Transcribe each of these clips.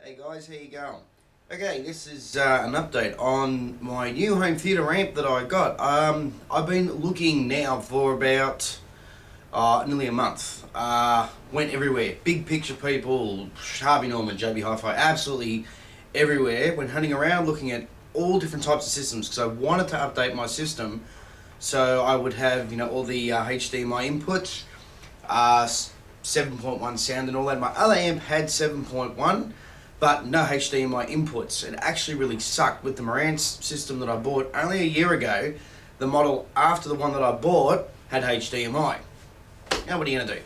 Hey guys, how you going? Okay, this is an update on my new home theatre amp that I got. I've been looking now for about nearly a month. Went everywhere. Big Picture People, Harvey Norman, JB Hi-Fi, absolutely everywhere. Went hunting around looking at all different types of systems because I wanted to update my system so I would have, all the HDMI inputs, 7.1 sound and all that. My other amp had 7.1, but no HDMI inputs. It actually really sucked with the Marantz system that I bought only a year ago. The model after the one that I bought had HDMI. Now what are you going to do?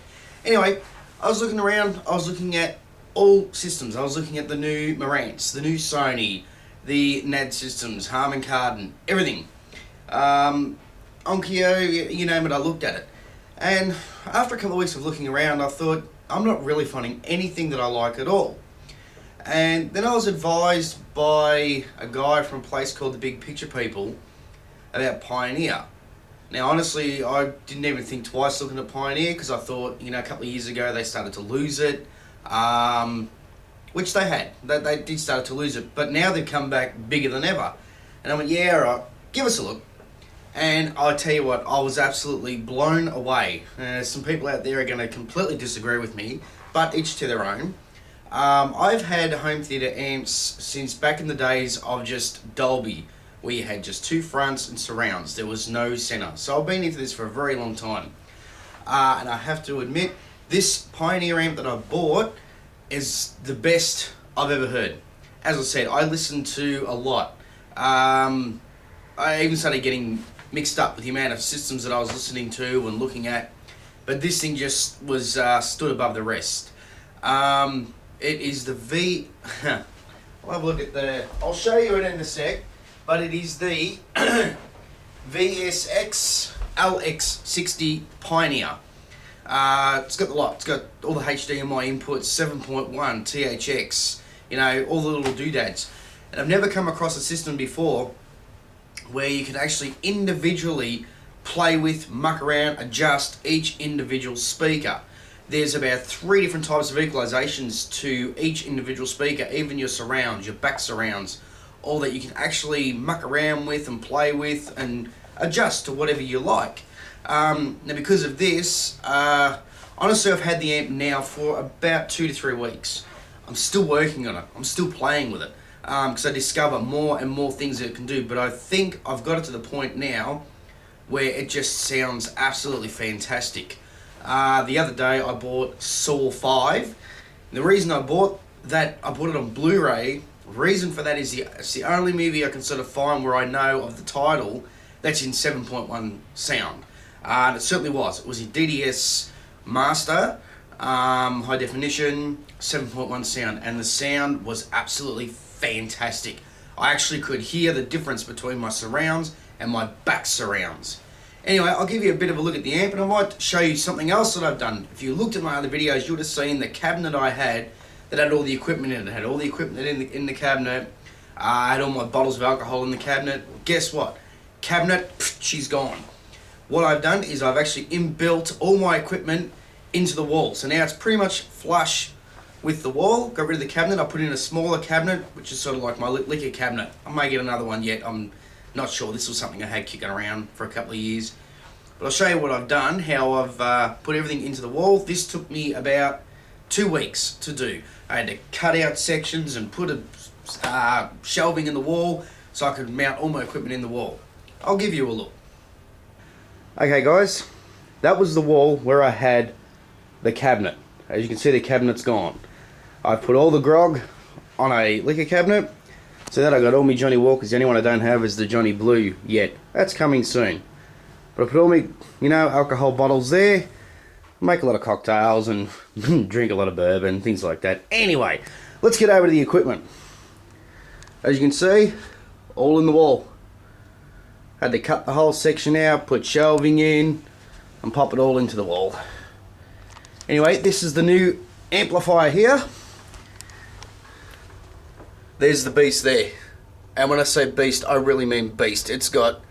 Anyway, I was looking around, I was looking at all systems. I was looking at the new Marantz, the new Sony, the NAD systems, Harman Kardon, everything. Onkyo, you name it, I looked at it. And after a couple of weeks of looking around, I thought, I'm not really finding anything that I like at all. And then I was advised by a guy from a place called the Big Picture People about Pioneer. Now honestly, I didn't even think twice looking at Pioneer because I thought, a couple of years ago they started to lose it, which they had. They did start to lose it, but now they've come back bigger than ever. And I went, yeah, all right, give us a look. And I tell you what, I was absolutely blown away. Some people out there are going to completely disagree with me, but each to their own. I've had home theatre amps since back in the days of just Dolby, where you had just two fronts and surrounds. There was no centre. So I've been into this for a very long time. And I have to admit, this Pioneer amp that I bought is the best I've ever heard. As I said, I listened to a lot. I even started getting mixed up with the amount of systems that I was listening to and looking at. But this thing just was stood above the rest. It is the I'll have a look at I'll show you it in a sec, but it is the VSX LX60 Pioneer. It's got the lot. It's got all the HDMI inputs, 7.1, THX, all the little doodads. And I've never come across a system before where you can actually individually play with, muck around, adjust each individual speaker. There's about 3 different types of equalizations to each individual speaker, even your surrounds, your back surrounds, all that you can actually muck around with and play with and adjust to whatever you like. Now because of this, honestly I've had the amp now for about 2 to 3 weeks. I'm still working on it, I'm still playing with it, because I discover more and more things that it can do, but I think I've got it to the point now where it just sounds absolutely fantastic. The other day I bought Saw 5. The reason I bought that, I bought it on Blu-ray. Reason for that is it's the only movie I can sort of find where I know of the title that's in 7.1 sound. And it certainly was. It was a DDS Master, high definition, 7.1 sound, and the sound was absolutely fantastic. I actually could hear the difference between my surrounds and my back surrounds. Anyway, I'll give you a bit of a look at the amp, and I might show you something else that I've done. If you looked at my other videos, you would have seen the cabinet I had that had all the equipment in it. It had all the equipment in the cabinet. I had all my bottles of alcohol in the cabinet. Guess what? Cabinet, she's gone. What I've done is I've actually inbuilt all my equipment into the wall. So now it's pretty much flush with the wall. Got rid of the cabinet. I put in a smaller cabinet, which is sort of like my liquor cabinet. I may get another one yet. I'm not sure. This was something I had kicking around for a couple of years. But I'll show you what I've done, how I've put everything into the wall. This took me about 2 weeks to do. I had to cut out sections and put a shelving in the wall so I could mount all my equipment in the wall. I'll give you a look. Okay guys, that was the wall where I had the cabinet. As you can see, the cabinet's gone. I've put all the grog on a liquor cabinet. So that I got all my Johnny Walkers. The only one I don't have is the Johnny Blue yet. That's coming soon. But I put all my, alcohol bottles there. Make a lot of cocktails and drink a lot of bourbon, things like that. Anyway, let's get over to the equipment. As you can see, all in the wall. Had to cut the whole section out, put shelving in, and pop it all into the wall. Anyway, this is the new amplifier here. There's the beast there. And when I say beast, I really mean beast. It's got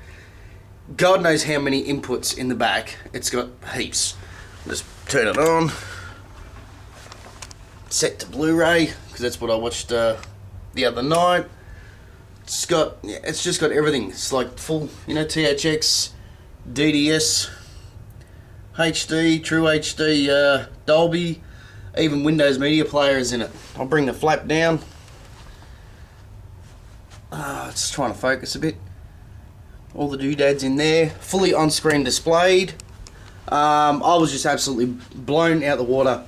God knows how many inputs in the back. It's got heaps. Just turn it on. Set to Blu-ray, because that's what I watched the other night. It's just got everything. It's like full, THX, DDS, HD, True HD, Dolby, even Windows Media Player is in it. I'll bring the flap down. It's trying to focus a bit. All the doodads in there, fully on-screen displayed. I was just absolutely blown out the water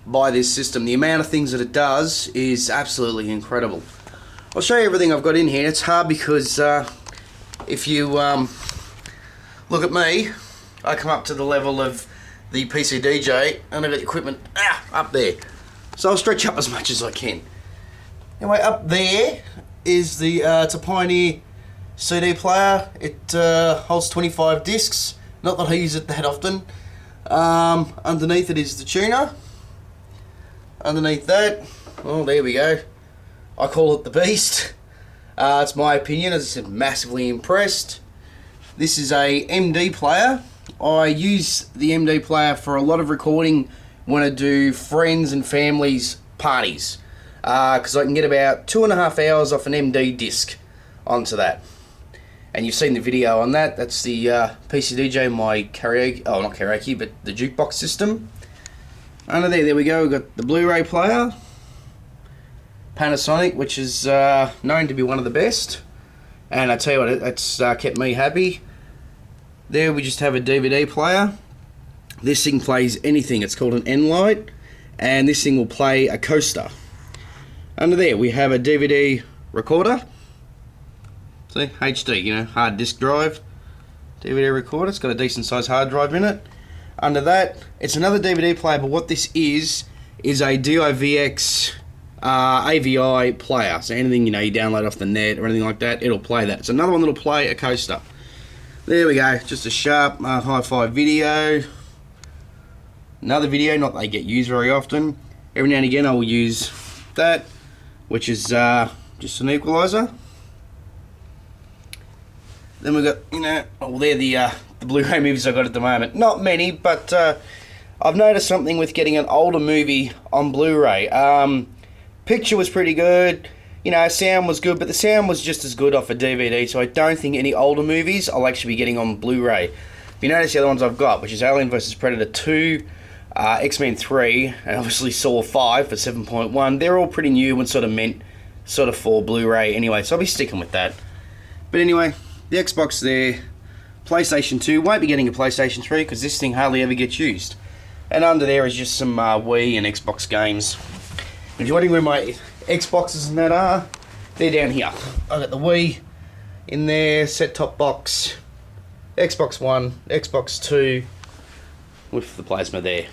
by this system. The amount of things that it does is absolutely incredible. I'll show you everything I've got in here. It's hard because if you look at me, I come up to the level of the PC DJ and I've got the equipment up there. So I'll stretch up as much as I can. Anyway, up there is it's a Pioneer CD player. It holds 25 discs. Not that I use it that often. Underneath it is the tuner. Underneath that, oh, there we go. I call it the Beast. It's my opinion. As I said, massively impressed. This is a MD player. I use the MD player for a lot of recording when I do friends and families parties, because I can get about 2.5 hours off an MD disc onto that. And you've seen the video on that. That's the PC DJ, my karaoke, oh not karaoke, but the jukebox system. Under there we go, we've got the Blu-ray player, Panasonic, which is known to be one of the best. And I tell you what, it's kept me happy. There we just have a DVD player. This thing plays anything. It's called an N-Lite, and this thing will play a coaster. Under there we have a DVD recorder. See, HD, hard disk drive. DVD recorder, it's got a decent sized hard drive in it. Under that, it's another DVD player, but what this is a DivX AVI player. So anything, you download off the net or anything like that, it'll play that. It's another one that'll play a coaster. There we go, just a sharp hi-fi video. Another video, not that they get used very often. Every now and again I will use that, which is just an equalizer. Then we've got, they're the Blu-ray movies I've got at the moment. Not many, but I've noticed something with getting an older movie on Blu-ray. Picture was pretty good, sound was good, but the sound was just as good off a DVD, so I don't think any older movies I'll actually be getting on Blu-ray. If you notice the other ones I've got, which is Alien vs Predator 2, X-Men 3, and obviously Saw 5 for 7.1, they're all pretty new and sort of meant for Blu-ray anyway, so I'll be sticking with that. But anyway, the Xbox there, PlayStation 2, won't be getting a PlayStation 3 because this thing hardly ever gets used. And under there is just some Wii and Xbox games. If you're wondering where my Xboxes and that are, they're down here. I've got the Wii in there, set-top box, Xbox One, Xbox 2, with the plasma there.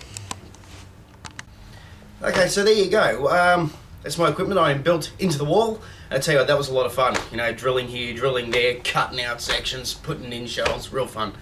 Okay, so there you go. That's my equipment. I am built into the wall. I tell you what, that was a lot of fun. Drilling here, drilling there, cutting out sections, putting in shells, real fun.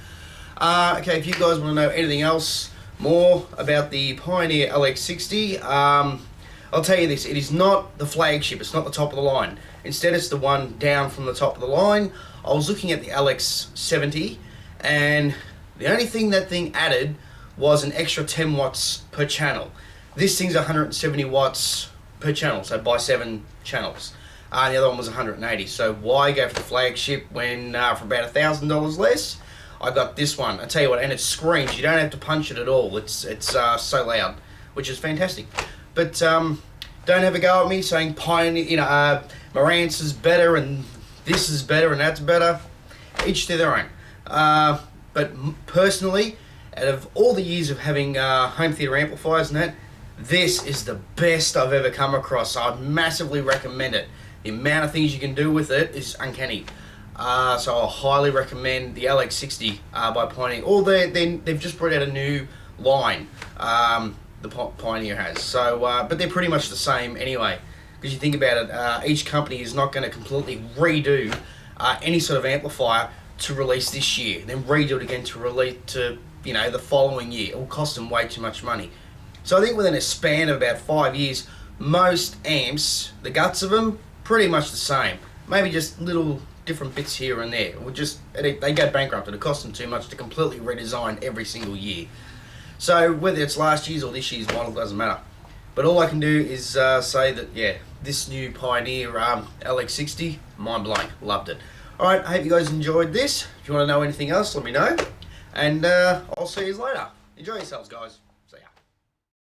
Okay, if you guys want to know anything else more about the Pioneer LX60, I'll tell you this, it is not the flagship, it's not the top of the line. Instead it's the one down from the top of the line. I was looking at the LX70 and the only thing that thing added was an extra 10 watts per channel. This thing's 170 watts per channel, so by 7 channels. The other one was 180, so why go for the flagship when for about $1,000 less, I got this one. I tell you what, and it screams, you don't have to punch it at all, it's so loud, which is fantastic. But don't have a go at me saying Pioneer, Marantz is better and this is better and that's better. Each to their own. But personally, out of all the years of having home theatre amplifiers and that, this is the best I've ever come across. I'd massively recommend it. The amount of things you can do with it is uncanny. So I highly recommend the LX60 by Pioneer. Or they've just brought out a new line. The Pioneer has. So, but they're pretty much the same anyway. Because you think about it, each company is not going to completely redo any sort of amplifier to release this year, then redo it again to release to the following year. It will cost them way too much money. So I think within a span of about 5 years, most amps, the guts of them, pretty much the same. Maybe just little different bits here and there. They go bankrupt. It costs them too much to completely redesign every single year. So whether it's last year's or this year's model, doesn't matter. But all I can do is say that, yeah, this new Pioneer LX60, mind blowing, loved it. Alright, I hope you guys enjoyed this. If you want to know anything else, let me know. And I'll see you later. Enjoy yourselves, guys.